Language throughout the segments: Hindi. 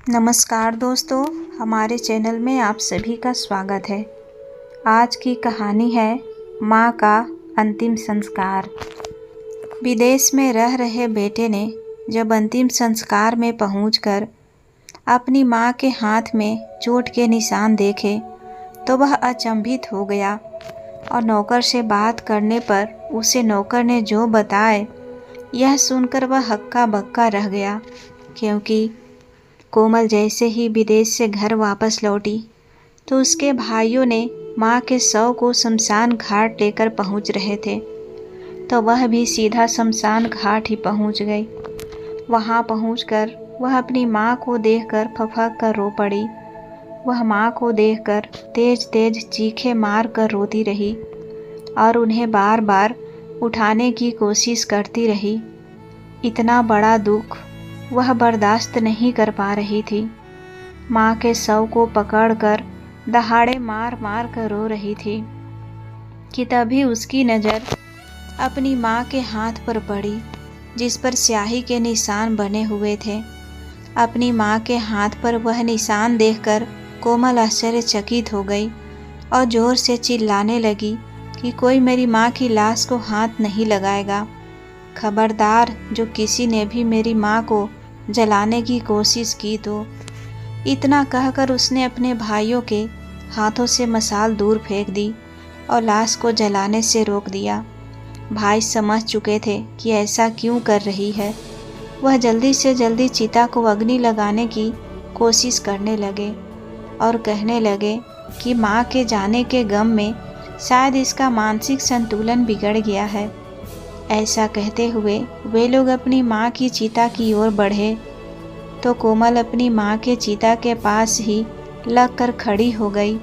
नमस्कार दोस्तों, हमारे चैनल में आप सभी का स्वागत है। आज की कहानी है माँ का अंतिम संस्कार। विदेश में रह रहे बेटे ने जब अंतिम संस्कार में पहुंचकर अपनी माँ के हाथ में चोट के निशान देखे तो वह अचंभित हो गया और नौकर से बात करने पर उसे नौकर ने जो बताए यह सुनकर वह हक्का बक्का रह गया, क्योंकि कोमल जैसे ही विदेश से घर वापस लौटी तो उसके भाइयों ने माँ के शव को शमशान घाट लेकर पहुँच रहे थे, तो वह भी सीधा शमशान घाट ही पहुँच गई। वहाँ पहुँचकर वह अपनी माँ को देखकर फफक कर रो पड़ी। वह माँ को देखकर तेज तेज चीखें मार कर रोती रही और उन्हें बार बार उठाने की कोशिश करती रही। इतना बड़ा दुख वह बर्दाश्त नहीं कर पा रही थी। माँ के शव को पकड़कर दहाड़े मार मार कर रो रही थी कि तभी उसकी नज़र अपनी माँ के हाथ पर पड़ी, जिस पर स्याही के निशान बने हुए थे। अपनी माँ के हाथ पर वह निशान देखकर कोमल आश्चर्यचकित हो गई और ज़ोर से चिल्लाने लगी कि कोई मेरी माँ की लाश को हाथ नहीं लगाएगा। खबरदार, जो किसी ने भी मेरी माँ को जलाने की कोशिश की तो। इतना कहकर उसने अपने भाइयों के हाथों से मशाल दूर फेंक दी और लाश को जलाने से रोक दिया। भाई समझ चुके थे कि ऐसा क्यों कर रही है। वह जल्दी से जल्दी चिता को अग्नि लगाने की कोशिश करने लगे और कहने लगे कि माँ के जाने के गम में शायद इसका मानसिक संतुलन बिगड़ गया है। ऐसा कहते हुए वे लोग अपनी माँ की चिता की ओर बढ़े तो कोमल अपनी माँ के चिता के पास ही लगकर खड़ी हो गई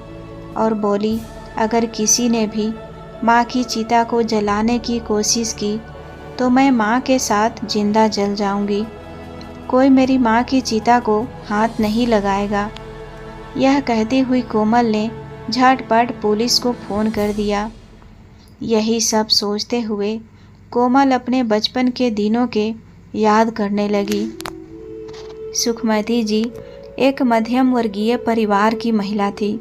और बोली, अगर किसी ने भी माँ की चिता को जलाने की कोशिश की तो मैं माँ के साथ जिंदा जल जाऊंगी। कोई मेरी माँ की चिता को हाथ नहीं लगाएगा। यह कहती हुई कोमल ने झटपट पुलिस को फ़ोन कर दिया। यही सब सोचते हुए कोमल अपने बचपन के दिनों के याद करने लगी। सुखमती जी एक मध्यम वर्गीय परिवार की महिला थी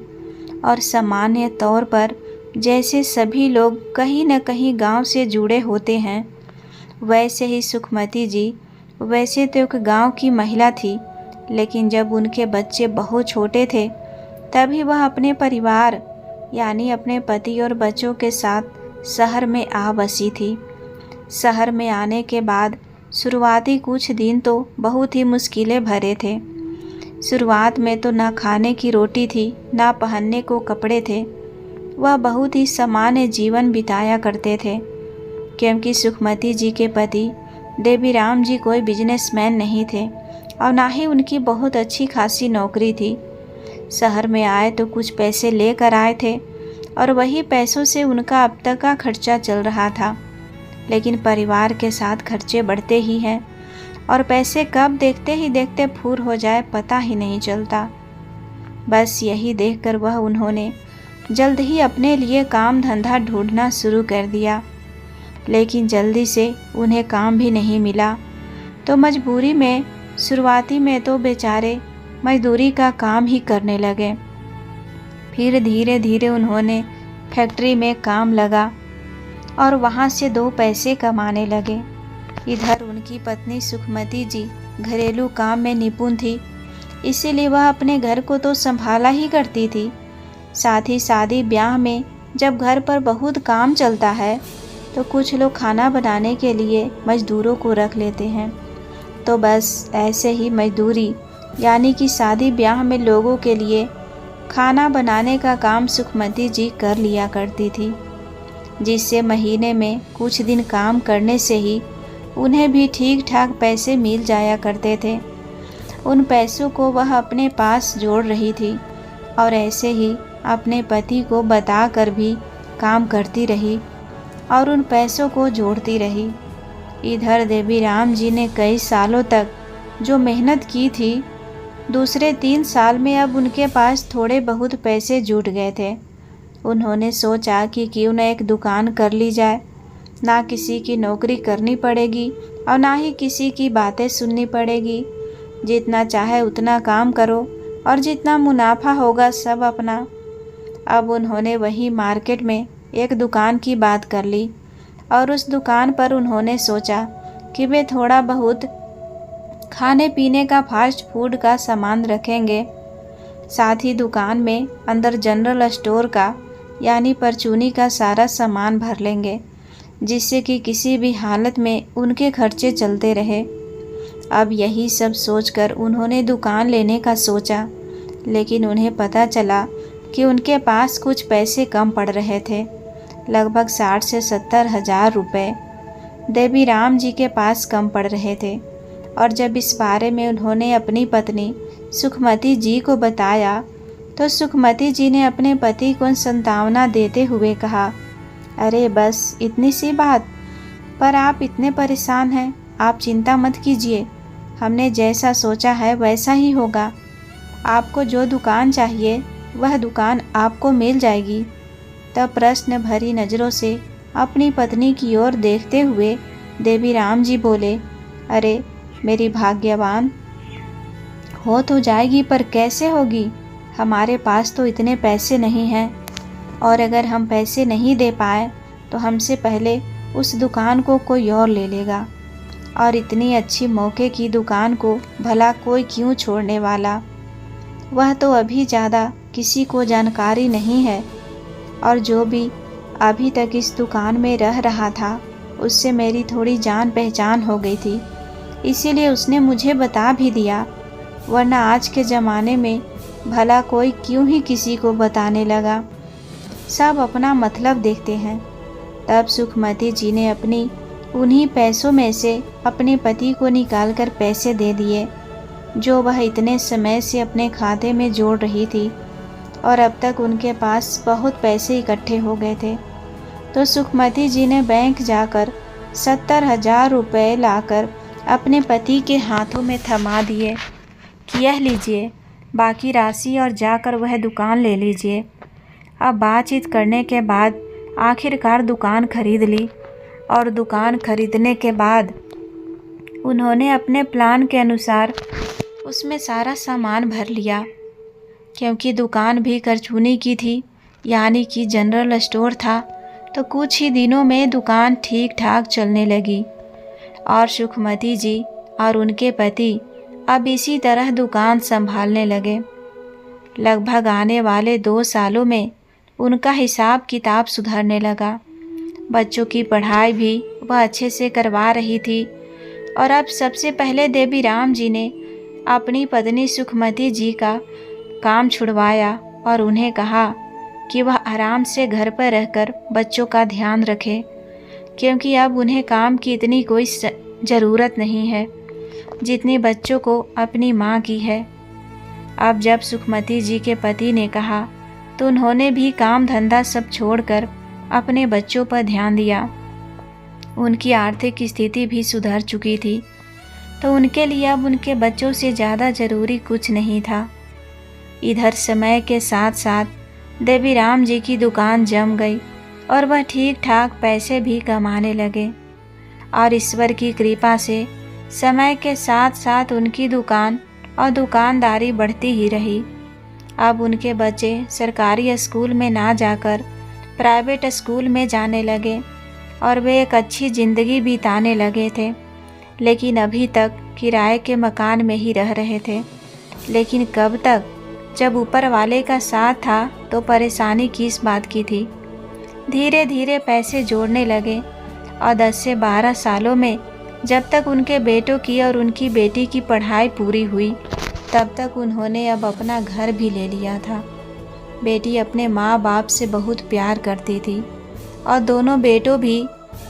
और सामान्य तौर पर जैसे सभी लोग कहीं न कहीं गांव से जुड़े होते हैं, वैसे ही सुखमती जी वैसे तो एक गांव की महिला थी, लेकिन जब उनके बच्चे बहुत छोटे थे तभी वह अपने परिवार यानी अपने पति और बच्चों के साथ शहर में आ बसी थी। शहर में आने के बाद शुरुआती कुछ दिन तो बहुत ही मुश्किलें भरे थे। शुरुआत में तो ना खाने की रोटी थी, ना पहनने को कपड़े थे। वह बहुत ही सामान्य जीवन बिताया करते थे, क्योंकि सुखमती जी के पति देवीराम जी कोई बिजनेसमैन नहीं थे और ना ही उनकी बहुत अच्छी खासी नौकरी थी। शहर में आए तो कुछ पैसे लेकर आए थे और वही पैसों से उनका अब तक का खर्चा चल रहा था। लेकिन परिवार के साथ खर्चे बढ़ते ही हैं और पैसे कब देखते ही देखते फूर हो जाए पता ही नहीं चलता। बस यही देखकर उन्होंने जल्द ही अपने लिए काम धंधा ढूंढना शुरू कर दिया, लेकिन जल्दी से उन्हें काम भी नहीं मिला। तो मजबूरी में शुरुआती में तो बेचारे मजदूरी का काम ही करने लगे। फिर धीरे धीरे उन्होंने फैक्ट्री में काम लगा और वहाँ से 2 पैसे कमाने लगे। इधर उनकी पत्नी सुखमती जी घरेलू काम में निपुण थी, इसीलिए वह अपने घर को तो संभाला ही करती थी। साथ ही शादी ब्याह में जब घर पर बहुत काम चलता है तो कुछ लोग खाना बनाने के लिए मजदूरों को रख लेते हैं। तो बस ऐसे ही मजदूरी यानी कि शादी ब्याह में लोगों के लिए खाना बनाने का काम सुखमती जी कर लिया करती थी, जिससे महीने में कुछ दिन काम करने से ही उन्हें भी ठीक ठाक पैसे मिल जाया करते थे। उन पैसों को वह अपने पास जोड़ रही थी और ऐसे ही अपने पति को बताकर भी काम करती रही और उन पैसों को जोड़ती रही। इधर देवीराम जी ने कई सालों तक जो मेहनत की थी, दूसरे 3 साल में अब उनके पास थोड़े बहुत पैसे जुट गए थे। उन्होंने सोचा कि क्यों न एक दुकान कर ली जाए, ना किसी की नौकरी करनी पड़ेगी और ना ही किसी की बातें सुननी पड़ेगी। जितना चाहे उतना काम करो और जितना मुनाफा होगा सब अपना। अब उन्होंने वही मार्केट में एक दुकान की बात कर ली और उस दुकान पर उन्होंने सोचा कि वे थोड़ा बहुत खाने पीने का फास्ट फूड का सामान रखेंगे। साथ ही दुकान में अंदर जनरल स्टोर का यानी परचूनी का सारा सामान भर लेंगे, जिससे कि किसी भी हालत में उनके खर्चे चलते रहे। अब यही सब सोचकर उन्होंने दुकान लेने का सोचा, लेकिन उन्हें पता चला कि उनके पास कुछ पैसे कम पड़ रहे थे। लगभग 60 से 70 हज़ार रुपये देवीराम जी के पास कम पड़ रहे थे। और जब इस बारे में उन्होंने अपनी पत्नी सुखमती जी को बताया तो सुखमती जी ने अपने पति को सांत्वना देते हुए कहा, अरे बस इतनी सी बात, पर आप इतने परेशान हैं, आप चिंता मत कीजिए, हमने जैसा सोचा है वैसा ही होगा। आपको जो दुकान चाहिए वह दुकान आपको मिल जाएगी। तब प्रश्न भरी नज़रों से अपनी पत्नी की ओर देखते हुए देवीराम जी बोले, अरे मेरी भाग्यवान, हो तो जाएगी पर कैसे होगी? हमारे पास तो इतने पैसे नहीं हैं, और अगर हम पैसे नहीं दे पाए तो हमसे पहले उस दुकान को कोई और ले लेगा, और इतनी अच्छी मौके की दुकान को भला कोई क्यों छोड़ने वाला? वह तो अभी ज़्यादा किसी को जानकारी नहीं है, और जो भी अभी तक इस दुकान में रह रहा था उससे मेरी थोड़ी जान पहचान हो गई थी, इसीलिए उसने मुझे बता भी दिया, वरना आज के ज़माने में भला कोई क्यों ही किसी को बताने लगा। सब अपना मतलब देखते हैं। तब सुखमती जी ने अपनी उन्हीं पैसों में से अपने पति को निकालकर पैसे दे दिए, जो वह इतने समय से अपने खाते में जोड़ रही थी, और अब तक उनके पास बहुत पैसे इकट्ठे हो गए थे। तो सुखमती जी ने बैंक जाकर 70 हज़ार रुपये लाकर अपने पति के हाथों में थमा दिए कि यह लीजिए बाकी राशि और जाकर वह दुकान ले लीजिए। अब बातचीत करने के बाद आखिरकार दुकान खरीद ली, और दुकान खरीदने के बाद उन्होंने अपने प्लान के अनुसार उसमें सारा सामान भर लिया। क्योंकि दुकान भी करचूनी की थी, यानी कि जनरल स्टोर था, तो कुछ ही दिनों में दुकान ठीक ठाक चलने लगी, और सुखमती जी और उनके पति अब इसी तरह दुकान संभालने लगे। लगभग आने वाले 2 सालों में उनका हिसाब किताब सुधरने लगा। बच्चों की पढ़ाई भी वह अच्छे से करवा रही थी, और अब सबसे पहले देवीराम जी ने अपनी पत्नी सुखमती जी का काम छुड़वाया और उन्हें कहा कि वह आराम से घर पर रहकर बच्चों का ध्यान रखें, क्योंकि अब उन्हें काम की इतनी कोई ज़रूरत नहीं है जितनी बच्चों को अपनी माँ की है। अब जब सुखमती जी के पति ने कहा तो उन्होंने भी काम धंधा सब छोड़कर अपने बच्चों पर ध्यान दिया। उनकी आर्थिक स्थिति भी सुधर चुकी थी, तो उनके लिए अब उनके बच्चों से ज़्यादा ज़रूरी कुछ नहीं था। इधर समय के साथ साथ देवीराम जी की दुकान जम गई, और वह ठीक ठाक पैसे भी कमाने लगे, और ईश्वर की कृपा से समय के साथ साथ उनकी दुकान और दुकानदारी बढ़ती ही रही। अब उनके बच्चे सरकारी स्कूल में ना जाकर प्राइवेट स्कूल में जाने लगे, और वे एक अच्छी ज़िंदगी बिताने लगे थे, लेकिन अभी तक किराए के मकान में ही रह रहे थे। लेकिन कब तक, जब ऊपर वाले का साथ था तो परेशानी किस बात की थी। धीरे धीरे पैसे जोड़ने लगे, और 10 से 12 सालों में जब तक उनके बेटों की और उनकी बेटी की पढ़ाई पूरी हुई, तब तक उन्होंने अब अपना घर भी ले लिया था। बेटी अपने माँ बाप से बहुत प्यार करती थी, और दोनों बेटों भी,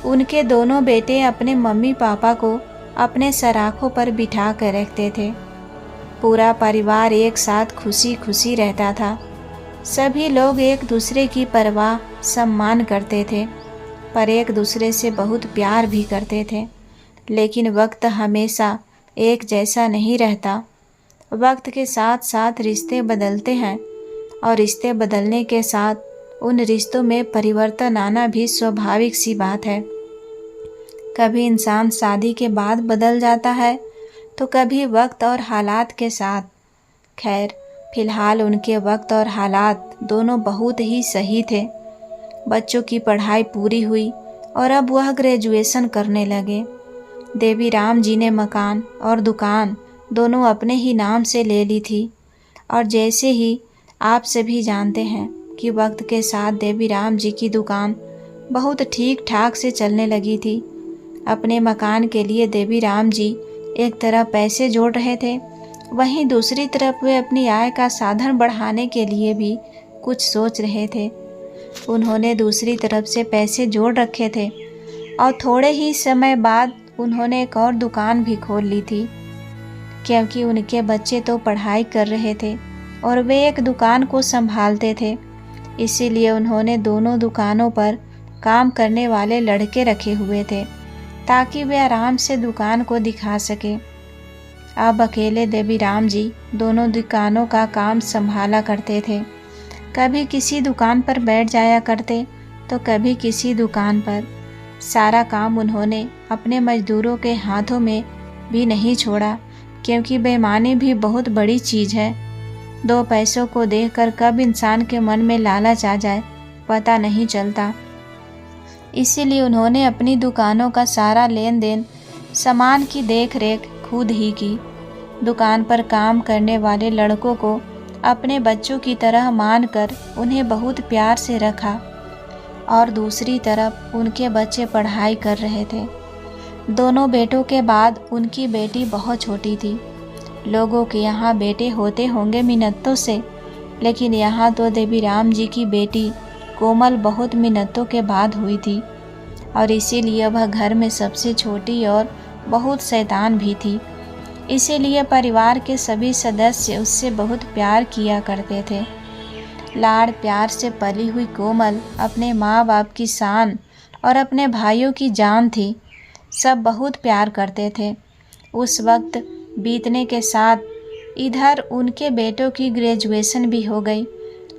उनके दोनों बेटे अपने मम्मी पापा को अपने सराखों पर बिठा कर रखते थे। पूरा परिवार एक साथ खुशी खुशी रहता था। सभी लोग एक दूसरे की परवाह सम्मान करते थे, पर एक दूसरे से बहुत प्यार भी करते थे। लेकिन वक्त हमेशा एक जैसा नहीं रहता। वक्त के साथ साथ रिश्ते बदलते हैं, और रिश्ते बदलने के साथ उन रिश्तों में परिवर्तन आना भी स्वाभाविक सी बात है। कभी इंसान शादी के बाद बदल जाता है, तो कभी वक्त और हालात के साथ। खैर, फिलहाल उनके वक्त और हालात दोनों बहुत ही सही थे। बच्चों की पढ़ाई पूरी हुई और अब वह ग्रेजुएशन करने लगे। देवीराम जी ने मकान और दुकान दोनों अपने ही नाम से ले ली थी। और जैसे ही आप सभी जानते हैं कि वक्त के साथ देवीराम जी की दुकान बहुत ठीक ठाक से चलने लगी थी। अपने मकान के लिए देवीराम जी एक तरफ पैसे जोड़ रहे थे, वहीं दूसरी तरफ वे अपनी आय का साधन बढ़ाने के लिए भी कुछ सोच रहे थे। उन्होंने दूसरी तरफ से पैसे जोड़ रखे थे और थोड़े ही समय बाद उन्होंने एक और दुकान भी खोल ली थी, क्योंकि उनके बच्चे तो पढ़ाई कर रहे थे और वे एक दुकान को संभालते थे। इसीलिए उन्होंने दोनों दुकानों पर काम करने वाले लड़के रखे हुए थे ताकि वे आराम से दुकान को दिखा सके। अब अकेले देवीराम जी दोनों दुकानों का काम संभाला करते थे। कभी किसी दुकान पर बैठ जाया करते तो कभी किसी दुकान पर। सारा काम उन्होंने अपने मजदूरों के हाथों में भी नहीं छोड़ा, क्योंकि बेईमानी भी बहुत बड़ी चीज़ है। दो पैसों को देखकर कब इंसान के मन में लालच आ जाए पता नहीं चलता। इसीलिए उन्होंने अपनी दुकानों का सारा लेन देन, सामान की देख रेख खुद ही की। दुकान पर काम करने वाले लड़कों को अपने बच्चों की तरह मानकर उन्हें बहुत प्यार से रखा और दूसरी तरफ उनके बच्चे पढ़ाई कर रहे थे। दोनों बेटों के बाद उनकी बेटी बहुत छोटी थी। लोगों के यहाँ बेटे होते होंगे मिन्नतों से, लेकिन यहाँ तो देवीराम जी की बेटी कोमल बहुत मिन्नतों के बाद हुई थी और इसीलिए वह घर में सबसे छोटी और बहुत शैतान भी थी। इसीलिए परिवार के सभी सदस्य उससे बहुत प्यार किया करते थे। लाड़ प्यार से पली हुई कोमल अपने माँ बाप की शान और अपने भाइयों की जान थी। सब बहुत प्यार करते थे। उस वक्त बीतने के साथ इधर उनके बेटों की ग्रेजुएशन भी हो गई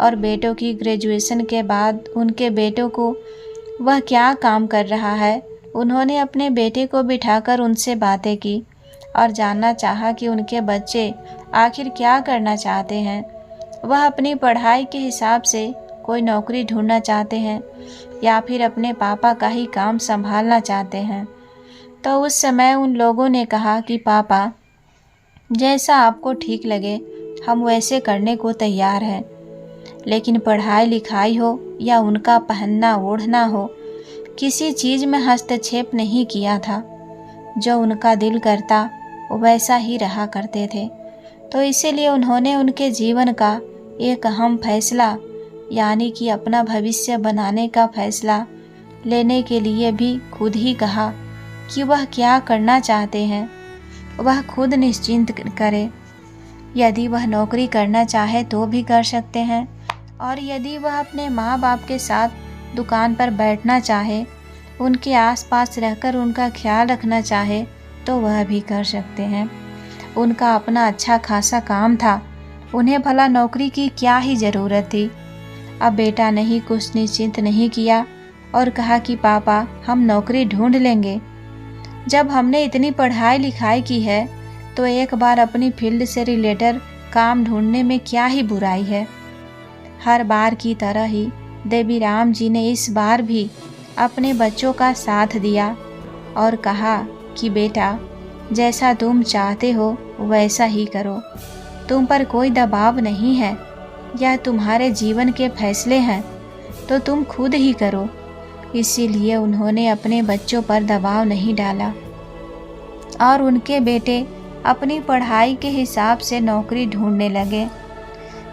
और बेटों की ग्रेजुएशन के बाद उनके बेटों को वह क्या काम कर रहा है, उन्होंने अपने बेटे को बिठाकर उनसे बातें की और जानना चाहा कि उनके बच्चे आखिर क्या करना चाहते हैं। वह अपनी पढ़ाई के हिसाब से कोई नौकरी ढूंढना चाहते हैं या फिर अपने पापा का ही काम संभालना चाहते हैं। तो उस समय उन लोगों ने कहा कि पापा, जैसा आपको ठीक लगे हम वैसे करने को तैयार हैं, लेकिन पढ़ाई लिखाई हो या उनका पहनना ओढ़ना हो, किसी चीज़ में हस्तक्षेप नहीं किया था। जो उनका दिल करता वैसा ही रहा करते थे। तो इसीलिए उन्होंने उनके जीवन का एक अहम फैसला, यानी कि अपना भविष्य बनाने का फैसला लेने के लिए भी खुद ही कहा कि वह क्या करना चाहते हैं वह खुद निश्चिंत करे। यदि वह नौकरी करना चाहे तो भी कर सकते हैं, और यदि वह अपने माँ बाप के साथ दुकान पर बैठना चाहे, उनके आसपास रहकर उनका ख्याल रखना चाहे तो वह भी कर सकते हैं। उनका अपना अच्छा खासा काम था, उन्हें भला नौकरी की क्या ही ज़रूरत थी। अब बेटा ने ही कुछ निश्चिंत नहीं किया और कहा कि पापा, हम नौकरी ढूंढ लेंगे। जब हमने इतनी पढ़ाई लिखाई की है तो एक बार अपनी फील्ड से रिलेटेड काम ढूंढने में क्या ही बुराई है। हर बार की तरह ही देवीराम जी ने इस बार भी अपने बच्चों का साथ दिया और कहा कि बेटा, जैसा तुम चाहते हो वैसा ही करो। तुम पर कोई दबाव नहीं है, यह तुम्हारे जीवन के फैसले हैं तो तुम खुद ही करो। इसीलिए उन्होंने अपने बच्चों पर दबाव नहीं डाला और उनके बेटे अपनी पढ़ाई के हिसाब से नौकरी ढूंढने लगे।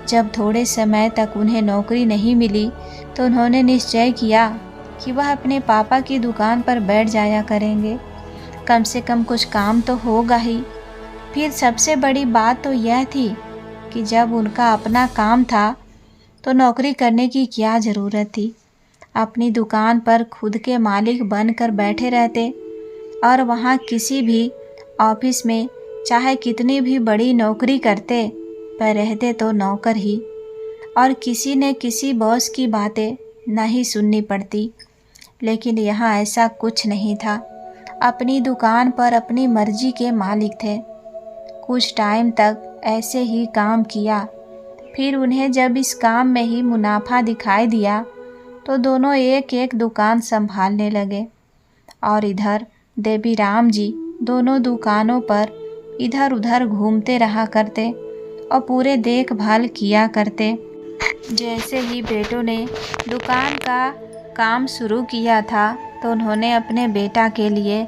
जब थोड़े समय तक उन्हें नौकरी नहीं मिली तो उन्होंने निश्चय किया कि वह अपने पापा की दुकान पर बैठ जाया करेंगे। कम से कम कुछ काम तो होगा ही। फिर सबसे बड़ी बात तो यह थी कि जब उनका अपना काम था तो नौकरी करने की क्या ज़रूरत थी। अपनी दुकान पर खुद के मालिक बनकर बैठे रहते और वहाँ किसी भी ऑफिस में चाहे कितनी भी बड़ी नौकरी करते, पर रहते तो नौकर ही, और किसी ने किसी बॉस की बातें नहीं सुननी पड़ती। लेकिन यहाँ ऐसा कुछ नहीं था। अपनी दुकान पर अपनी मर्जी के मालिक थे। कुछ टाइम तक ऐसे ही काम किया। फिर उन्हें जब इस काम में ही मुनाफा दिखाई दिया तो दोनों एक एक दुकान संभालने लगे और इधर देवीराम जी दोनों दुकानों पर इधर उधर घूमते रहा करते और पूरे देखभाल किया करते। जैसे ही बेटों ने दुकान का काम शुरू किया था तो उन्होंने अपने बेटा के लिए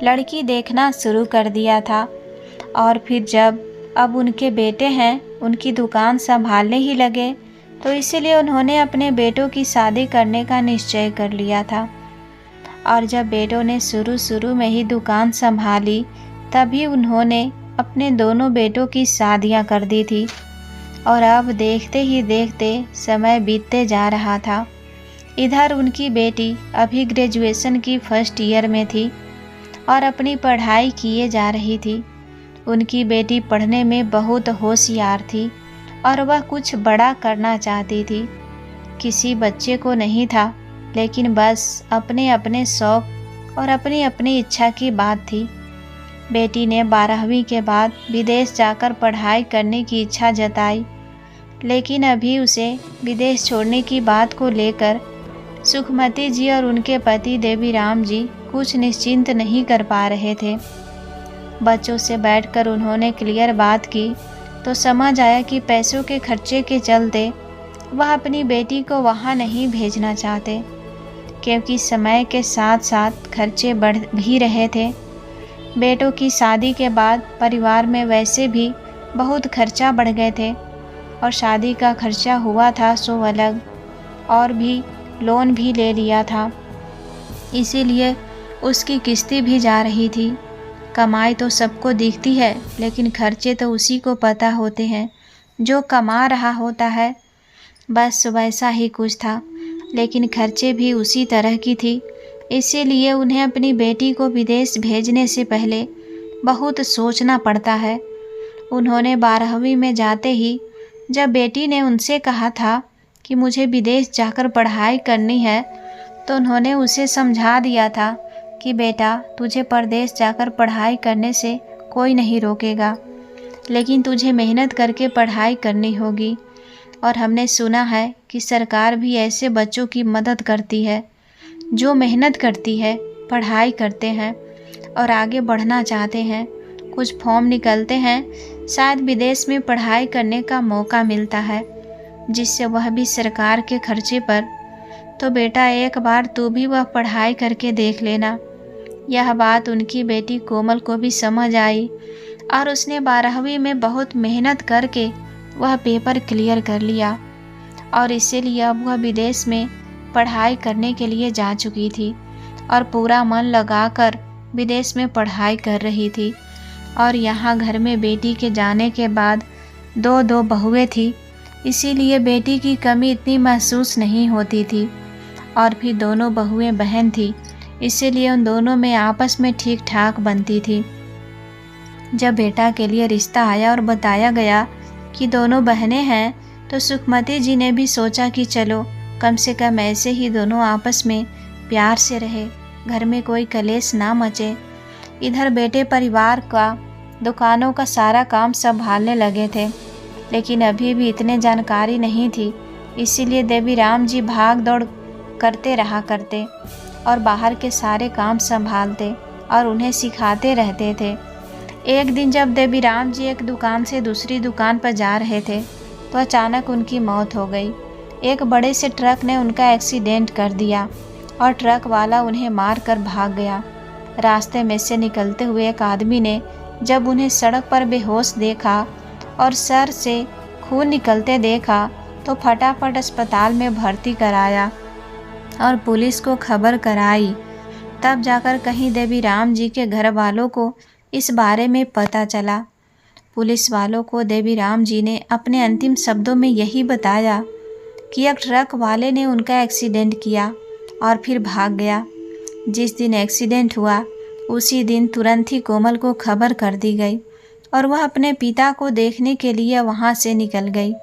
लड़की देखना शुरू कर दिया था और फिर जब अब उनके बेटे हैं उनकी दुकान संभालने ही लगे तो इसीलिए उन्होंने अपने बेटों की शादी करने का निश्चय कर लिया था। और जब बेटों ने शुरू में ही दुकान संभाली तभी उन्होंने अपने दोनों बेटों की शादियां कर दी थी और अब देखते ही देखते समय बीतते जा रहा था। इधर उनकी बेटी अभी ग्रेजुएशन की फर्स्ट ईयर में थी और अपनी पढ़ाई किए जा रही थी। उनकी बेटी पढ़ने में बहुत होशियार थी और वह कुछ बड़ा करना चाहती थी। किसी बच्चे को नहीं था, लेकिन बस अपने अपने शौक़ और अपनी अपनी इच्छा की बात थी। बेटी ने 12वीं के बाद विदेश जाकर पढ़ाई करने की इच्छा जताई, लेकिन अभी उसे विदेश छोड़ने की बात को लेकर सुखमती जी और उनके पति देवीराम जी कुछ निश्चिंत नहीं कर पा रहे थे। बच्चों से बैठकर उन्होंने क्लियर बात की तो समझ आया कि पैसों के खर्चे के चलते वह अपनी बेटी को वहाँ नहीं भेजना चाहते, क्योंकि समय के साथ साथ खर्चे बढ़ भी रहे थे। बेटों की शादी के बाद परिवार में वैसे भी बहुत खर्चा बढ़ गए थे और शादी का खर्चा हुआ था सो अलग, और भी लोन भी ले लिया था, इसीलिए उसकी किस्ती भी जा रही थी। कमाई तो सबको दिखती है, लेकिन खर्चे तो उसी को पता होते हैं जो कमा रहा होता है। बस वैसा ही कुछ था, लेकिन खर्चे भी उसी तरह की थी। इसीलिए उन्हें अपनी बेटी को विदेश भेजने से पहले बहुत सोचना पड़ता है। उन्होंने 12वीं में जाते ही जब बेटी ने उनसे कहा था कि मुझे विदेश जाकर पढ़ाई करनी है, तो उन्होंने उसे समझा दिया था कि बेटा, तुझे परदेश जाकर पढ़ाई करने से कोई नहीं रोकेगा, लेकिन तुझे मेहनत करके पढ़ाई करनी होगी। और हमने सुना है कि सरकार भी ऐसे बच्चों की मदद करती है जो मेहनत करती है, पढ़ाई करते हैं और आगे बढ़ना चाहते हैं। कुछ फॉर्म निकलते हैं, शायद विदेश में पढ़ाई करने का मौका मिलता है, जिससे वह भी सरकार के खर्चे पर। तो बेटा, एक बार तू भी वह पढ़ाई करके देख लेना। यह बात उनकी बेटी कोमल को भी समझ आई और उसने 12वीं में बहुत मेहनत करके वह पेपर क्लियर कर लिया और इसीलिए अब वह विदेश में पढ़ाई करने के लिए जा चुकी थी और पूरा मन लगाकर विदेश में पढ़ाई कर रही थी। और यहाँ घर में बेटी के जाने के बाद दो बहुएं थी, इसीलिए बेटी की कमी इतनी महसूस नहीं होती थी। और फिर दोनों बहुएं बहन थी, इसीलिए उन दोनों में आपस में ठीक ठाक बनती थी। जब बेटा के लिए रिश्ता आया और बताया गया कि दोनों बहनें हैं, तो सुखमती जी ने भी सोचा कि चलो कम से कम ऐसे ही दोनों आपस में प्यार से रहे, घर में कोई कलेश ना मचे। इधर बेटे परिवार का दुकानों का सारा काम संभालने लगे थे, लेकिन अभी भी इतने जानकारी नहीं थी, इसीलिए देवीराम जी भाग दौड़ करते रहा करते और बाहर के सारे काम संभालते और उन्हें सिखाते रहते थे। एक दिन जब देवीराम जी एक दुकान से दूसरी दुकान पर जा रहे थे तो अचानक उनकी मौत हो गई। एक बड़े से ट्रक ने उनका एक्सीडेंट कर दिया और ट्रक वाला उन्हें मार कर भाग गया। रास्ते में से निकलते हुए एक आदमी ने जब उन्हें सड़क पर बेहोश देखा और सर से खून निकलते देखा तो फटाफट अस्पताल में भर्ती कराया और पुलिस को खबर कराई। तब जाकर कहीं देवीराम जी के घर वालों को इस बारे में पता चला। पुलिस वालों को देवीराम जी ने अपने अंतिम शब्दों में यही बताया कि एक ट्रक वाले ने उनका एक्सीडेंट किया और फिर भाग गया। जिस दिन एक्सीडेंट हुआ उसी दिन तुरंत ही कोमल को खबर कर दी गई और वह अपने पिता को देखने के लिए वहां से निकल गई।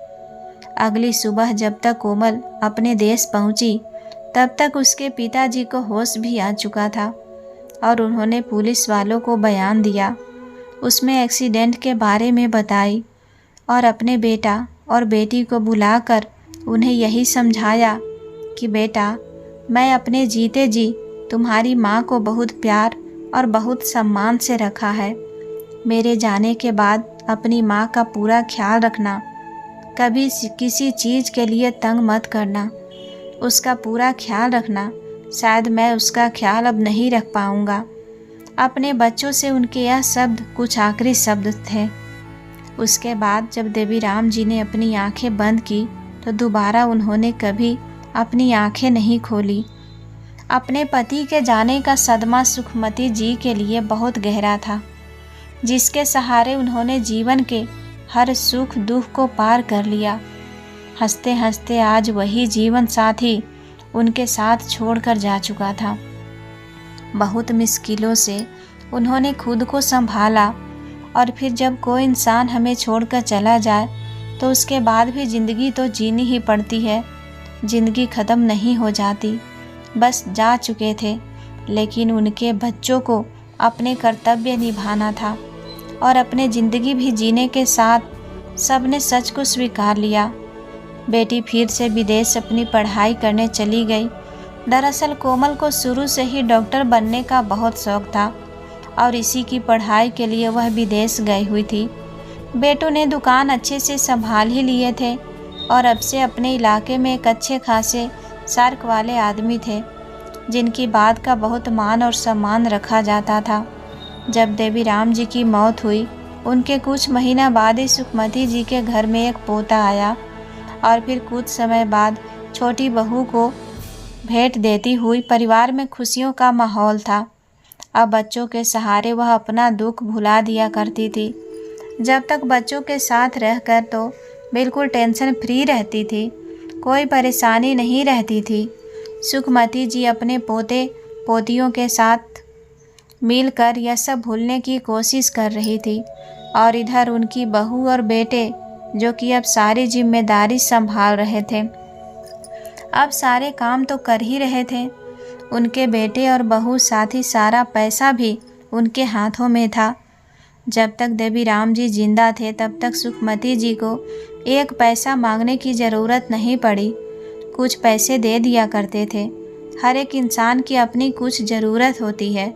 अगली सुबह जब तक कोमल अपने देश पहुंची तब तक उसके पिताजी को होश भी आ चुका था और उन्होंने पुलिस वालों को बयान दिया उसमें एक्सीडेंट के बारे में बताई और अपने बेटा और बेटी को बुलाकर उन्हें यही समझाया कि बेटा, मैं अपने जीते जी तुम्हारी माँ को बहुत प्यार और बहुत सम्मान से रखा है। मेरे जाने के बाद अपनी माँ का पूरा ख्याल रखना, कभी किसी चीज़ के लिए तंग मत करना, उसका पूरा ख्याल रखना। शायद मैं उसका ख्याल अब नहीं रख पाऊँगा। अपने बच्चों से उनके यह शब्द कुछ आखिरी शब्द थे। उसके बाद जब देवीराम जी ने अपनी आंखें बंद की तो दोबारा उन्होंने कभी अपनी आंखें नहीं खोली। अपने पति के जाने का सदमा सुखमती जी के लिए बहुत गहरा था, जिसके सहारे उन्होंने जीवन के हर सुख दुख को पार कर लिया। हंसते हंसते आज वही जीवन साथी उनके साथ छोड़कर जा चुका था। बहुत मुश्किलों से उन्होंने खुद को संभाला और फिर जब कोई इंसान हमें छोड़कर चला जाए तो उसके बाद भी ज़िंदगी तो जीनी ही पड़ती है। ज़िंदगी ख़त्म नहीं हो जाती। बस जा चुके थे, लेकिन उनके बच्चों को अपने कर्तव्य निभाना था और अपने ज़िंदगी भी जीने के साथ सबने सच को स्वीकार लिया। बेटी फिर से विदेश अपनी पढ़ाई करने चली गई। दरअसल कोमल को शुरू से ही डॉक्टर बनने का बहुत शौक था और इसी की पढ़ाई के लिए वह विदेश गई हुई थी। बेटों ने दुकान अच्छे से संभाल ही लिए थे और अब से अपने इलाके में एक अच्छे खासे सर्क वाले आदमी थे, जिनकी बात का बहुत मान और सम्मान रखा जाता था। जब देवीराम जी की मौत हुई, उनके कुछ महीना बाद ही सुखमती जी के घर में एक पोता आया और फिर कुछ समय बाद छोटी बहू को भेंट देती हुई परिवार में खुशियों का माहौल था। अब बच्चों के सहारे वह अपना दुख भुला दिया करती थी। जब तक बच्चों के साथ रहकर तो बिल्कुल टेंशन फ्री रहती थी, कोई परेशानी नहीं रहती थी। सुखमती जी अपने पोते पोतियों के साथ मिलकर यह सब भूलने की कोशिश कर रही थी और इधर उनकी बहू और बेटे, जो कि अब सारी जिम्मेदारी संभाल रहे थे, अब सारे काम तो कर ही रहे थे। उनके बेटे और बहू साथ ही सारा पैसा भी उनके हाथों में था। जब तक देवीराम जी जिंदा थे तब तक सुखमती जी को एक पैसा मांगने की ज़रूरत नहीं पड़ी। कुछ पैसे दे दिया करते थे। हर एक इंसान की अपनी कुछ ज़रूरत होती है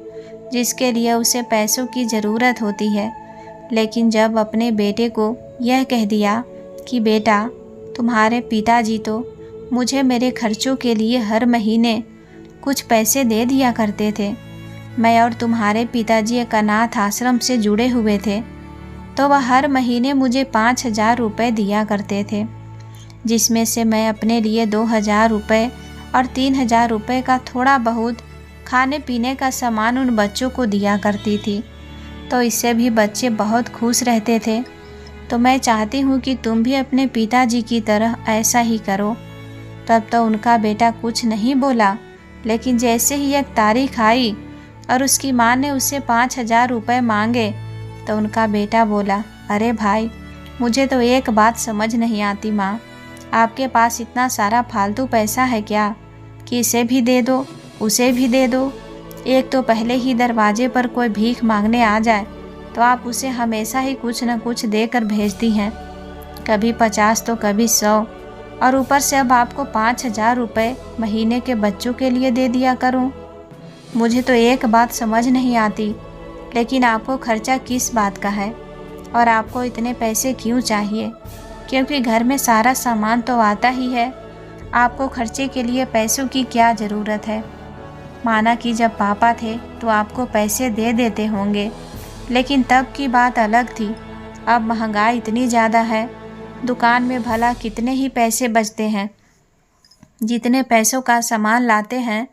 जिसके लिए उसे पैसों की ज़रूरत होती है। लेकिन जब अपने बेटे को यह कह दिया कि बेटा, तुम्हारे पिताजी तो मुझे मेरे खर्चों के लिए हर महीने कुछ पैसे दे दिया करते थे, मैं और तुम्हारे पिताजी एक अनाथ आश्रम से जुड़े हुए थे, तो वह हर महीने मुझे 5,000 रुपये दिया करते थे, जिसमें से मैं अपने लिए 2,000 रुपये और 3,000 रुपये का थोड़ा बहुत खाने पीने का सामान उन बच्चों को दिया करती थी। तो इससे भी बच्चे बहुत खुश रहते थे। तो मैं चाहती हूँ कि तुम भी अपने पिताजी की तरह ऐसा ही करो। तब तो उनका बेटा कुछ नहीं बोला, लेकिन जैसे ही एक तारीख आई और उसकी माँ ने उससे 5,000 रुपये मांगे तो उनका बेटा बोला, अरे भाई, मुझे तो एक बात समझ नहीं आती माँ, आपके पास इतना सारा फालतू पैसा है क्या कि इसे भी दे दो उसे भी दे दो। एक तो पहले ही दरवाजे पर कोई भीख मांगने आ जाए तो आप उसे हमेशा ही कुछ न कुछ देकर भेजती हैं, कभी 50 तो कभी 100, और ऊपर से अब आपको 5,000 रुपये महीने के बच्चों के लिए दे दिया करूं। मुझे तो एक बात समझ नहीं आती, लेकिन आपको खर्चा किस बात का है और आपको इतने पैसे क्यों चाहिए? क्योंकि घर में सारा सामान तो आता ही है, आपको खर्चे के लिए पैसों की क्या ज़रूरत है? माना कि जब पापा थे तो आपको पैसे दे देते होंगे, लेकिन तब की बात अलग थी। अब महंगाई इतनी ज़्यादा है, दुकान में भला कितने ही पैसे बचते हैं। जितने पैसों का सामान लाते हैं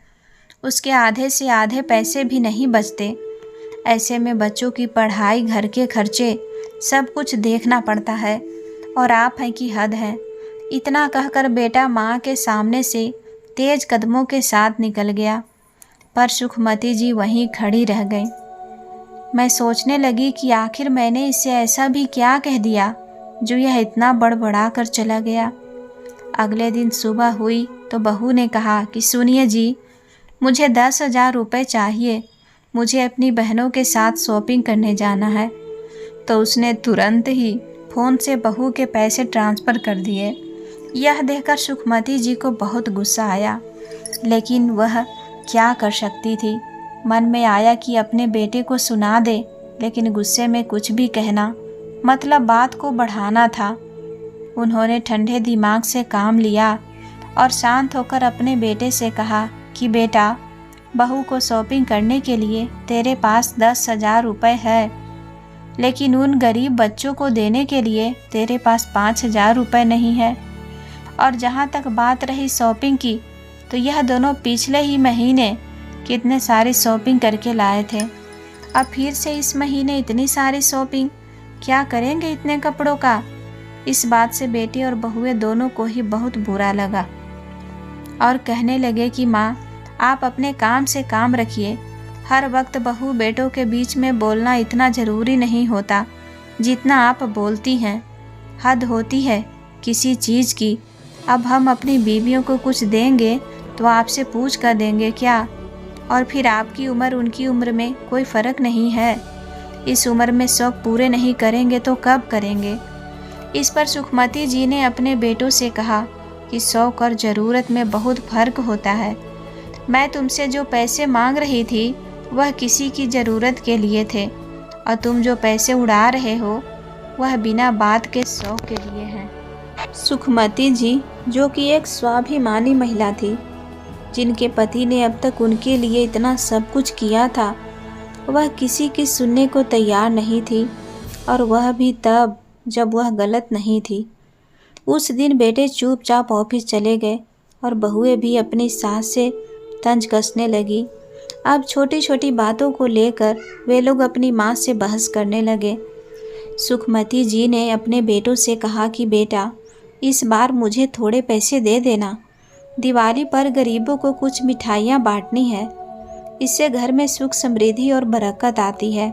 उसके आधे से आधे पैसे भी नहीं बचते। ऐसे में बच्चों की पढ़ाई, घर के खर्चे, सब कुछ देखना पड़ता है और आप हैं कि हद है। इतना कहकर बेटा माँ के सामने से तेज कदमों के साथ निकल गया, पर सुखमती जी वहीं खड़ी रह गई। मैं सोचने लगी कि आखिर मैंने इसे ऐसा भी क्या कह दिया जो यह इतना बड़बड़ा कर चला गया। अगले दिन सुबह हुई तो बहू ने कहा कि सुनिए जी, मुझे 10,000 रुपये चाहिए, मुझे अपनी बहनों के साथ शॉपिंग करने जाना है। तो उसने तुरंत ही फ़ोन से बहू के पैसे ट्रांसफ़र कर दिए। यह देखकर सुखमती जी को बहुत गुस्सा आया, लेकिन वह क्या कर सकती थी। मन में आया कि अपने बेटे को सुना दे, लेकिन गुस्से में कुछ भी कहना मतलब बात को बढ़ाना था। उन्होंने ठंडे दिमाग से काम लिया और शांत होकर अपने बेटे से कहा कि बेटा, बहू को शॉपिंग करने के लिए तेरे पास 10,000 रुपये है, लेकिन उन गरीब बच्चों को देने के लिए तेरे पास 5,000 रुपये नहीं है। और जहाँ तक बात रही शॉपिंग की, तो यह दोनों पिछले ही महीने कितने सारी शॉपिंग करके लाए थे। अब फिर से इस महीने इतनी सारी शॉपिंग, क्या करेंगे इतने कपड़ों का। इस बात से बेटे और बहुएं दोनों को ही बहुत बुरा लगा और कहने लगे कि माँ, आप अपने काम से काम रखिए। हर वक्त बहू बेटों के बीच में बोलना इतना ज़रूरी नहीं होता जितना आप बोलती हैं। हद होती है किसी चीज़ की। अब हम अपनी बीवियों को कुछ देंगे तो आपसे पूछ कर देंगे क्या? और फिर आपकी उम्र उनकी उम्र में कोई फ़र्क नहीं है। इस उम्र में शौक पूरे नहीं करेंगे तो कब करेंगे? इस पर सुखमती जी ने अपने बेटों से कहा कि शौक और ज़रूरत में बहुत फ़र्क होता है। मैं तुमसे जो पैसे मांग रही थी वह किसी की ज़रूरत के लिए थे, और तुम जो पैसे उड़ा रहे हो वह बिना बात के शौक के लिए हैं। सुखमती जी, जो कि एक स्वाभिमानी महिला थी, जिनके पति ने अब तक उनके लिए इतना सब कुछ किया था, वह किसी की सुनने को तैयार नहीं थी, और वह भी तब जब वह गलत नहीं थी। उस दिन बेटे चुपचाप ऑफिस चले गए और बहुएं भी अपनी सास से तंज कसने लगी। अब छोटी छोटी बातों को लेकर वे लोग अपनी माँ से बहस करने लगे। सुखमती जी ने अपने बेटों से कहा कि बेटा, इस बार मुझे थोड़े पैसे दे देना। दिवाली पर गरीबों को कुछ मिठाइयाँ बांटनी है। इससे घर में सुख समृद्धि और बरकत आती है,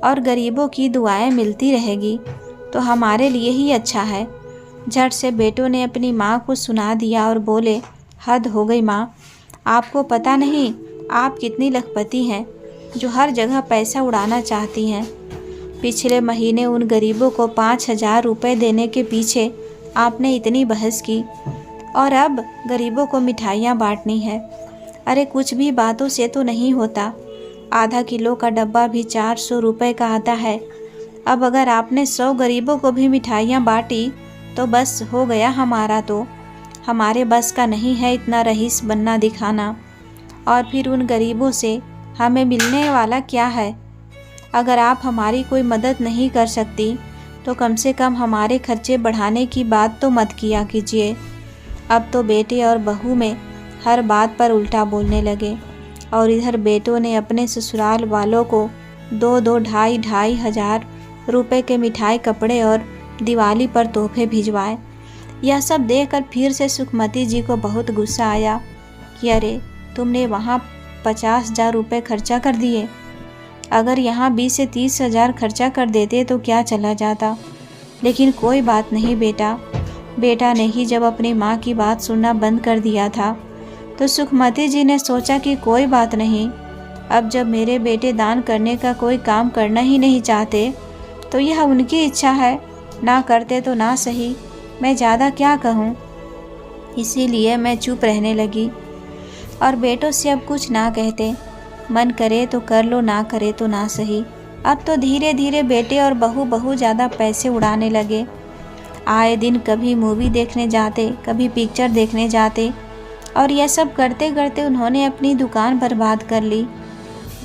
और गरीबों की दुआएं मिलती रहेगी तो हमारे लिए ही अच्छा है। झट से बेटों ने अपनी माँ को सुना दिया और बोले, हद हो गई माँ, आपको पता नहीं आप कितनी लखपति हैं जो हर जगह पैसा उड़ाना चाहती हैं। पिछले महीने उन गरीबों को 5,000 रुपये देने के पीछे आपने इतनी बहस की, और अब गरीबों को मिठाइयाँ बांटनी है। अरे कुछ भी बातों से तो नहीं होता। आधा किलो का डब्बा भी 400 रुपये का आता है। अब अगर आपने 100 गरीबों को भी मिठाइयाँ बांटी तो बस हो गया हमारा। तो हमारे बस का नहीं है इतना रईस बनना दिखाना। और फिर उन गरीबों से हमें मिलने वाला क्या है? अगर आप हमारी कोई मदद नहीं कर सकती तो कम से कम हमारे खर्चे बढ़ाने की बात तो मत किया कीजिए। अब तो बेटे और बहू में हर बात पर उल्टा बोलने लगे, और इधर बेटों ने अपने ससुराल वालों को 2-2, ढाई हजार रुपए के मिठाई, कपड़े और दिवाली पर तोहफे भिजवाए। यह सब देखकर फिर से सुखमती जी को बहुत गुस्सा आया कि अरे, तुमने वहाँ 50,000 रुपये खर्चा कर दिए। अगर यहाँ 20 से 30,000 खर्चा कर देते तो क्या चला जाता। लेकिन कोई बात नहीं बेटा ने ही जब अपनी माँ की बात सुनना बंद कर दिया था तो सुखमती जी ने सोचा कि कोई बात नहीं, अब जब मेरे बेटे दान करने का कोई काम करना ही नहीं चाहते तो यह उनकी इच्छा है, ना करते तो ना सही, मैं ज़्यादा क्या कहूँ। इसीलिए मैं चुप रहने लगी और बेटों से अब कुछ ना कहते। मन करे तो कर लो, ना करे तो ना सही। अब तो धीरे धीरे बेटे और बहू ज़्यादा पैसे उड़ाने लगे। आए दिन कभी मूवी देखने जाते, कभी पिक्चर देखने जाते, और यह सब करते करते उन्होंने अपनी दुकान बर्बाद कर ली।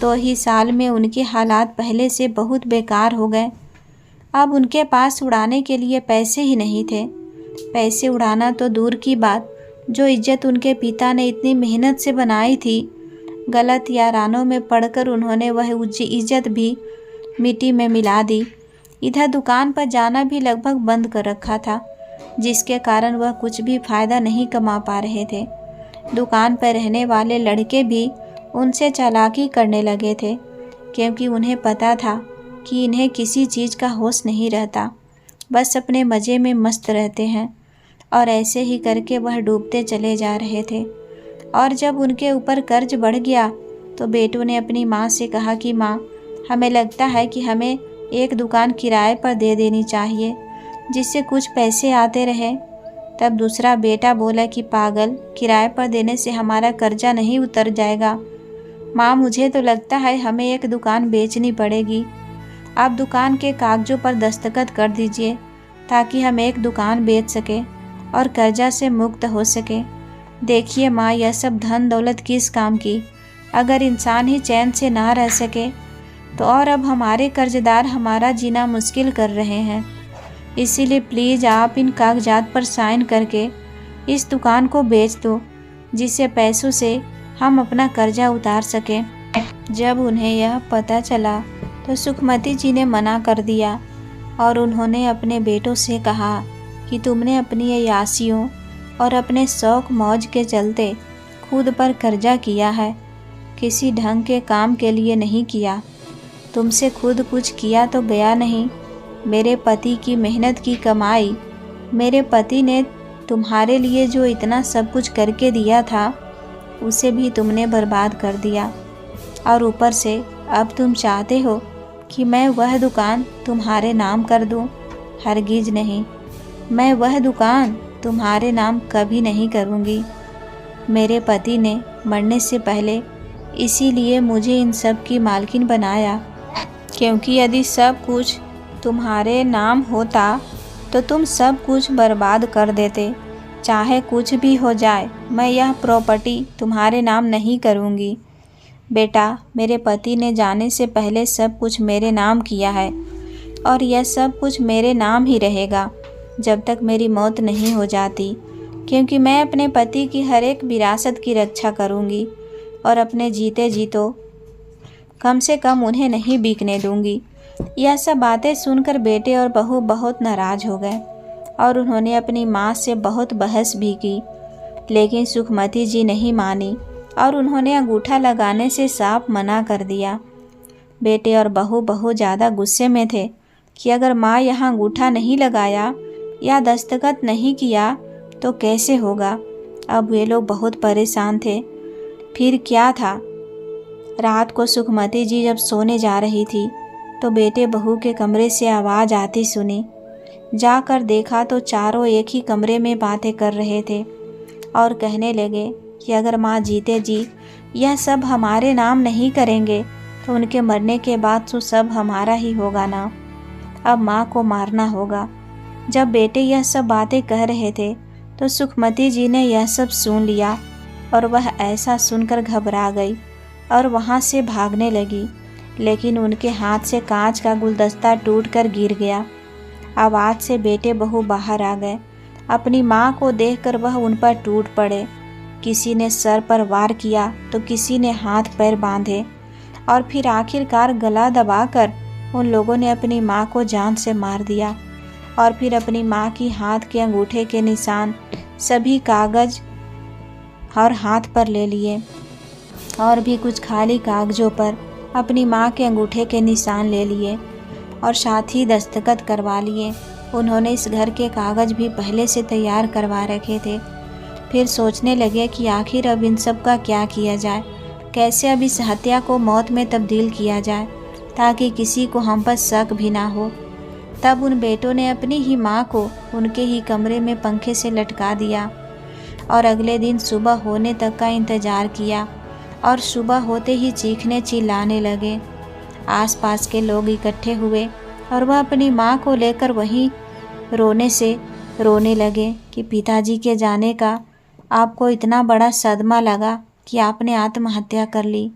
2 ही साल में उनके हालात पहले से बहुत बेकार हो गए। अब उनके पास उड़ाने के लिए पैसे ही नहीं थे। पैसे उड़ाना तो दूर की बात, जो इज्जत उनके पिता ने इतनी मेहनत से बनाई थी, गलत यारानों में पड़कर उन्होंने वह इज्जत भी मिट्टी में मिला दी। इधर दुकान पर जाना भी लगभग बंद कर रखा था, जिसके कारण वह कुछ भी फ़ायदा नहीं कमा पा रहे थे। दुकान पर रहने वाले लड़के भी उनसे चालाकी करने लगे थे, क्योंकि उन्हें पता था कि इन्हें किसी चीज़ का होश नहीं रहता, बस अपने मज़े में मस्त रहते हैं। और ऐसे ही करके वह डूबते चले जा रहे थे। और जब उनके ऊपर कर्ज बढ़ गया तो बेटों ने अपनी माँ से कहा कि माँ, हमें लगता है कि हमें एक दुकान किराए पर दे देनी चाहिए, जिससे कुछ पैसे आते रहे। तब दूसरा बेटा बोला कि पागल, किराए पर देने से हमारा कर्जा नहीं उतर जाएगा। माँ, मुझे तो लगता है हमें एक दुकान बेचनी पड़ेगी। आप दुकान के कागजों पर दस्तखत कर दीजिए ताकि हम एक दुकान बेच सके और कर्जा से मुक्त हो सके। देखिए माँ, यह सब धन दौलत किस काम की, अगर इंसान ही चैन से ना रह सके तो और अब हमारे कर्जदार हमारा जीना मुश्किल कर रहे हैं। इसीलिए प्लीज़ आप इन कागजात पर साइन करके इस दुकान को बेच दो, जिससे पैसों से हम अपना कर्जा उतार सकें। जब उन्हें यह पता चला तो सुखमती जी ने मना कर दिया और उन्होंने अपने बेटों से कहा कि तुमने अपनी अय्यासियों और अपने शौक मौज के चलते खुद पर कर्जा किया है, किसी ढंग के काम के लिए नहीं किया। तुमसे खुद कुछ किया तो गया नहीं। मेरे पति की मेहनत की कमाई, मेरे पति ने तुम्हारे लिए जो इतना सब कुछ करके दिया था, उसे भी तुमने बर्बाद कर दिया। और ऊपर से अब तुम चाहते हो कि मैं वह दुकान तुम्हारे नाम कर दूं? हरगिज नहीं, मैं वह दुकान तुम्हारे नाम कभी नहीं करूंगी। मेरे पति ने मरने से पहले इसीलिए मुझे इन सब की मालकिन बनाया, क्योंकि यदि सब कुछ तुम्हारे नाम होता तो तुम सब कुछ बर्बाद कर देते। चाहे कुछ भी हो जाए, मैं यह प्रॉपर्टी तुम्हारे नाम नहीं करूँगी। बेटा, मेरे पति ने जाने से पहले सब कुछ मेरे नाम किया है और यह सब कुछ मेरे नाम ही रहेगा जब तक मेरी मौत नहीं हो जाती, क्योंकि मैं अपने पति की हर एक विरासत की रक्षा करूँगी और अपने जीते जी तो कम से कम उन्हें नहीं बिकने दूंगी। यह सब बातें सुनकर बेटे और बहू बहुत नाराज हो गए और उन्होंने अपनी माँ से बहुत बहस भी की, लेकिन सुखमती जी नहीं मानी और उन्होंने अंगूठा लगाने से साफ मना कर दिया। बेटे और बहू बहुत ज़्यादा गुस्से में थे कि अगर माँ यहाँ अंगूठा नहीं लगाया या दस्तखत नहीं किया तो कैसे होगा। अब वे लोग बहुत परेशान थे। फिर क्या था, रात को सुखमती जी जब सोने जा रही थी तो बेटे बहू के कमरे से आवाज़ आती सुनी। जाकर देखा तो चारों एक ही कमरे में बातें कर रहे थे और कहने लगे कि अगर माँ जीते जी यह सब हमारे नाम नहीं करेंगे तो उनके मरने के बाद तो सब हमारा ही होगा ना। अब माँ को मारना होगा। जब बेटे यह सब बातें कह रहे थे तो सुखमती जी ने यह सब सुन लिया और वह ऐसा सुनकर घबरा गई और वहाँ से भागने लगी, लेकिन उनके हाथ से कांच का गुलदस्ता टूटकर गिर गया। आवाज़ से बेटे बहू बाहर आ गए। अपनी माँ को देखकर वह उन पर टूट पड़े। किसी ने सर पर वार किया तो किसी ने हाथ पैर बांधे और फिर आखिरकार गला दबाकर उन लोगों ने अपनी माँ को जान से मार दिया। और फिर अपनी माँ की हाथ के अंगूठे के निशान, सभी कागज और हाथ पर ले लिए और भी कुछ खाली कागजों पर अपनी माँ के अंगूठे के निशान ले लिए और साथ ही दस्तखत करवा लिए। उन्होंने इस घर के कागज भी पहले से तैयार करवा रखे थे। फिर सोचने लगे कि आखिर अब इन सब का क्या किया जाए, कैसे अब इस हत्या को मौत में तब्दील किया जाए ताकि किसी को हम पर शक भी ना हो। तब उन बेटों ने अपनी ही माँ को उनके ही कमरे में पंखे से लटका दिया और अगले दिन सुबह होने तक का इंतज़ार किया और सुबह होते ही चीखने चिल्लाने लगे। आसपास के लोग इकट्ठे हुए और वह अपनी माँ को लेकर वहीं रोने लगे कि पिताजी के जाने का आपको इतना बड़ा सदमा लगा कि आपने आत्महत्या कर ली।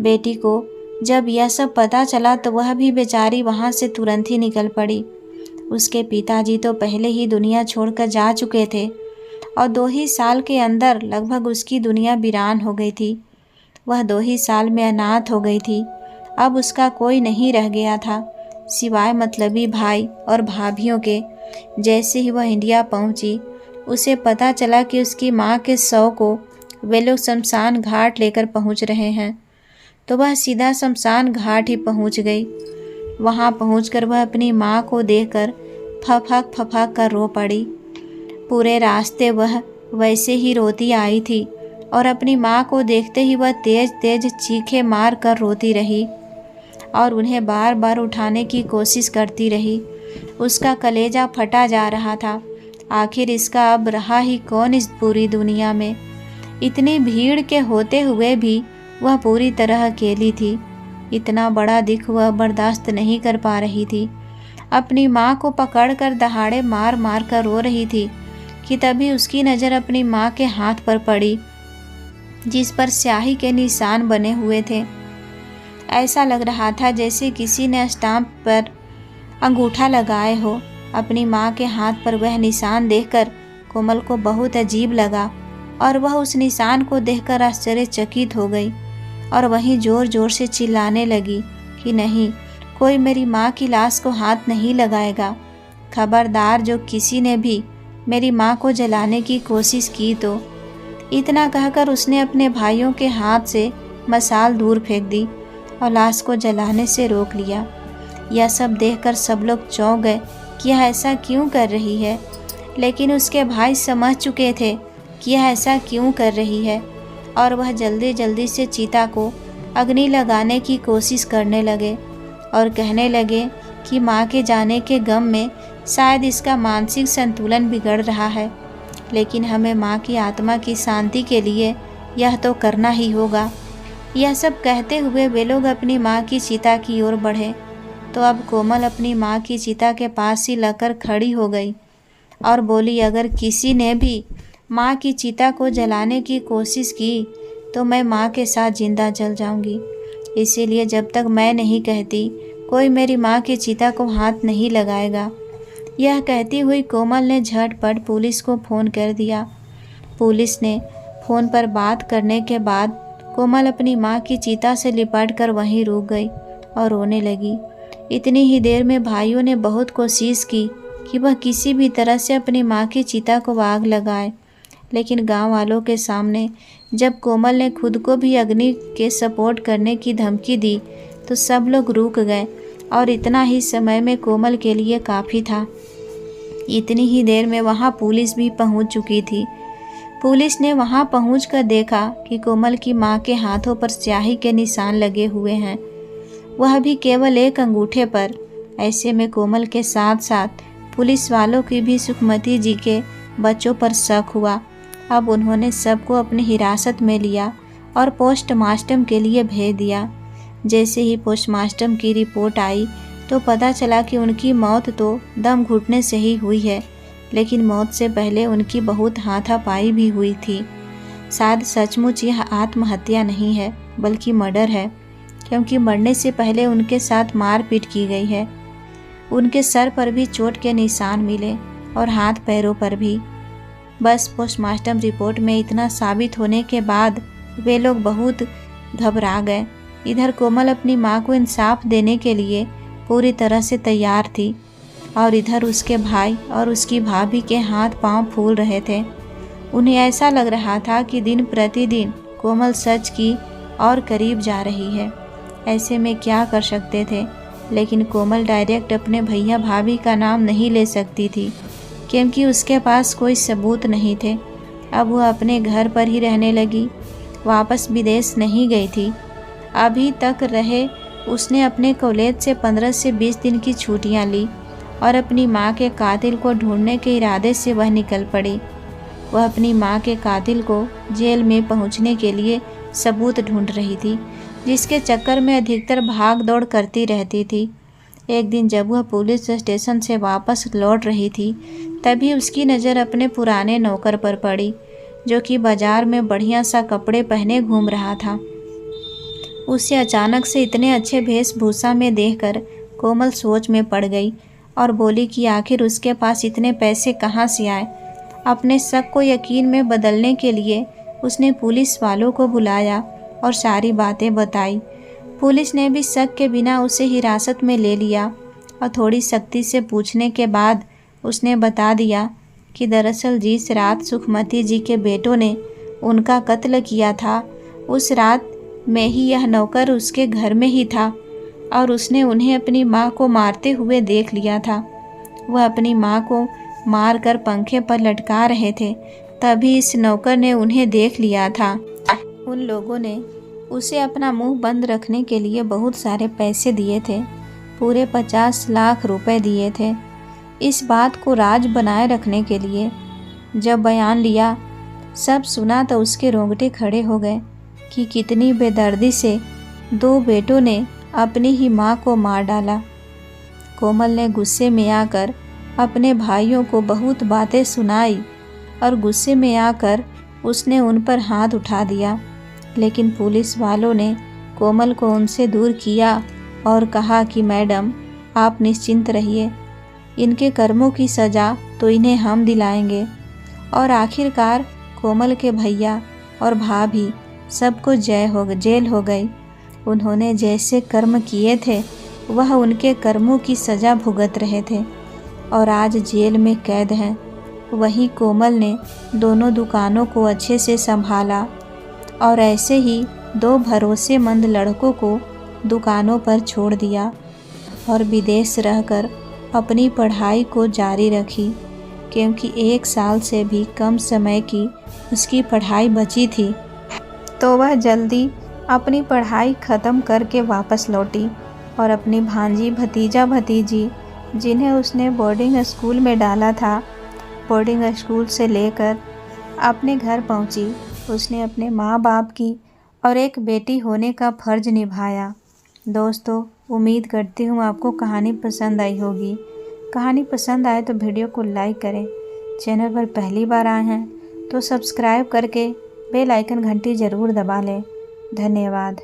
बेटी को जब यह सब पता चला तो वह भी बेचारी वहाँ से तुरंत ही निकल पड़ी। उसके पिताजी तो पहले ही दुनिया छोड़कर जा चुके थे और 2 ही साल के अंदर लगभग उसकी दुनिया वीरान हो गई थी। वह 2 ही साल में अनाथ हो गई थी। अब उसका कोई नहीं रह गया था सिवाय मतलबी भाई और भाभियों के। जैसे ही वह इंडिया पहुंची, उसे पता चला कि उसकी माँ के शव को वे लोग शमशान घाट लेकर पहुंच रहे हैं, तो वह सीधा शमशान घाट ही पहुंच गई। वहां पहुंचकर वह अपनी माँ को देखकर फफक कर रो पड़ी। पूरे रास्ते वह वैसे ही रोती आई थी और अपनी माँ को देखते ही वह तेज तेज चीखें मार कर रोती रही। और उन्हें बार बार उठाने की कोशिश करती रही। उसका कलेजा फटा जा रहा था। आखिर इसका अब रहा ही कौन इस पूरी दुनिया में। इतनी भीड़ के होते हुए भी वह पूरी तरह अकेली थी। इतना बड़ा दुख वह बर्दाश्त नहीं कर पा रही थी। अपनी माँ को पकड़कर दहाड़े मार मार कर रो रही थी कि तभी उसकी नज़र अपनी माँ के हाथ पर पड़ी, जिस पर स्याही के निशान बने हुए थे। ऐसा लग रहा था जैसे किसी ने स्टाम्प पर अंगूठा लगाए हो। अपनी माँ के हाथ पर वह निशान देखकर कोमल को बहुत अजीब लगा और वह उस निशान को देखकर आश्चर्यचकित हो गई और वहीं जोर जोर से चिल्लाने लगी कि नहीं, कोई मेरी माँ की लाश को हाथ नहीं लगाएगा। खबरदार, जो किसी ने भी मेरी माँ को जलाने की कोशिश की तो। इतना कहकर उसने अपने भाइयों के हाथ से मसाल दूर फेंक दी और लाश को जलाने से रोक लिया। यह सब देखकर सब लोग चौंक गए कि यह ऐसा क्यों कर रही है, लेकिन उसके भाई समझ चुके थे कि यह ऐसा क्यों कर रही है और वह जल्दी जल्दी से चिता को अग्नि लगाने की कोशिश करने लगे और कहने लगे कि माँ के जाने के गम में शायद इसका मानसिक संतुलन बिगड़ रहा है, लेकिन हमें माँ की आत्मा की शांति के लिए यह तो करना ही होगा। यह सब कहते हुए वे लोग अपनी माँ की चिता की ओर बढ़े तो अब कोमल अपनी माँ की चिता के पास ही लगकर खड़ी हो गई और बोली, अगर किसी ने भी माँ की चिता को जलाने की कोशिश की तो मैं माँ के साथ जिंदा जल जाऊंगी। इसीलिए जब तक मैं नहीं कहती कोई मेरी माँ की चिता को हाथ नहीं लगाएगा। यह कहती हुई कोमल ने झटपट पुलिस को फ़ोन कर दिया। पुलिस ने फ़ोन पर बात करने के बाद कोमल अपनी माँ की चिता से लिपट कर वहीं रुक गई और रोने लगी। इतनी ही देर में भाइयों ने बहुत कोशिश की कि वह किसी भी तरह से अपनी माँ की चिता को आग लगाए, लेकिन गांव वालों के सामने जब कोमल ने खुद को भी अग्नि के सपोर्ट करने की धमकी दी तो सब लोग रुक गए और इतना ही समय में कोमल के लिए काफ़ी था। इतनी ही देर में वहां पुलिस भी पहुंच चुकी थी। पुलिस ने वहां पहुंचकर देखा कि कोमल की मां के हाथों पर स्याही के निशान लगे हुए हैं, वह भी केवल एक अंगूठे पर। ऐसे में कोमल के साथ साथ पुलिस वालों की भी सुखमती जी के बच्चों पर शक हुआ। अब उन्होंने सबको अपनी हिरासत में लिया और पोस्टमार्टम के लिए भेज दिया। जैसे ही पोस्टमार्टम की रिपोर्ट आई तो पता चला कि उनकी मौत तो दम घुटने से ही हुई है, लेकिन मौत से पहले उनकी बहुत हाथापाई भी हुई थी। शायद सचमुच यह आत्महत्या नहीं है बल्कि मर्डर है, क्योंकि मरने से पहले उनके साथ मारपीट की गई है। उनके सर पर भी चोट के निशान मिले और हाथ पैरों पर भी। बस पोस्टमार्टम रिपोर्ट में इतना साबित होने के बाद वे लोग बहुत घबरा गए। इधर कोमल अपनी माँ को इंसाफ देने के लिए पूरी तरह से तैयार थी और इधर उसके भाई और उसकी भाभी के हाथ पांव फूल रहे थे। उन्हें ऐसा लग रहा था कि दिन प्रतिदिन कोमल सच की और करीब जा रही है। ऐसे में क्या कर सकते थे, लेकिन कोमल डायरेक्ट अपने भैया भाभी का नाम नहीं ले सकती थी क्योंकि उसके पास कोई सबूत नहीं थे। अब वह अपने घर पर ही रहने लगी, वापस विदेश नहीं गई थी। अभी तक रहे उसने अपने कॉलेज से 15 से 20 दिन की छुट्टियां ली और अपनी माँ के कातिल को ढूंढने के इरादे से वह निकल पड़ी। वह अपनी माँ के कातिल को जेल में पहुँचने के लिए सबूत ढूंढ रही थी, जिसके चक्कर में अधिकतर भाग दौड़ करती रहती थी। एक दिन जब वह पुलिस स्टेशन से वापस लौट रही थी तभी उसकी नज़र अपने पुराने नौकर पर पड़ी, जो कि बाजार में बढ़िया सा कपड़े पहने घूम रहा था। उसे अचानक से इतने अच्छे वेशभूषा में देखकर कोमल सोच में पड़ गई और बोली कि आखिर उसके पास इतने पैसे कहाँ से आए। अपने शक को यकीन में बदलने के लिए उसने पुलिस वालों को बुलाया और सारी बातें बताई। पुलिस ने भी शक के बिना उसे हिरासत में ले लिया और थोड़ी सख्ती से पूछने के बाद उसने बता दिया कि दरअसल जिस रात सुखमती जी के बेटों ने उनका कत्ल किया था, उस रात में ही यह नौकर उसके घर में ही था और उसने उन्हें अपनी माँ को मारते हुए देख लिया था। वह अपनी माँ को मारकर पंखे पर लटका रहे थे, तभी इस नौकर ने उन्हें देख लिया था। उन लोगों ने उसे अपना मुंह बंद रखने के लिए बहुत सारे पैसे दिए थे, पूरे 50 लाख रुपए दिए थे। इस बात को राज बनाए रखने के लिए जब बयान लिया, सब सुना तो उसके रोंगटे खड़े हो गए कि कितनी बेदर्दी से 2 बेटों ने अपनी ही माँ को मार डाला। कोमल ने गुस्से में आकर अपने भाइयों को बहुत बातें सुनाई और गुस्से में आकर उसने उन पर हाथ उठा दिया, लेकिन पुलिस वालों ने कोमल को उनसे दूर किया और कहा कि मैडम, आप निश्चिंत रहिए, इनके कर्मों की सज़ा तो इन्हें हम दिलाएंगे। और आखिरकार कोमल के भैया और भाभी सबको जेल हो गई। उन्होंने जैसे कर्म किए थे वह उनके कर्मों की सज़ा भुगत रहे थे और आज जेल में कैद हैं। वहीं कोमल ने दोनों दुकानों को अच्छे से संभाला और ऐसे ही 2 भरोसेमंद लड़कों को दुकानों पर छोड़ दिया और विदेश रहकर अपनी पढ़ाई को जारी रखी, क्योंकि 1 साल से भी कम समय की उसकी पढ़ाई बची थी। तो वह जल्दी अपनी पढ़ाई ख़त्म करके वापस लौटी और अपनी भांजी, भतीजा, भतीजी जिन्हें उसने बोर्डिंग स्कूल में डाला था, बोर्डिंग स्कूल से लेकर अपने घर पहुंची। उसने अपने माँ बाप की और एक बेटी होने का फ़र्ज निभाया। दोस्तों, उम्मीद करती हूँ आपको कहानी पसंद आई होगी। कहानी पसंद आए तो वीडियो को लाइक करें। चैनल पर पहली बार आए हैं तो सब्सक्राइब करके बेल आइकन घंटी ज़रूर दबा लें। धन्यवाद।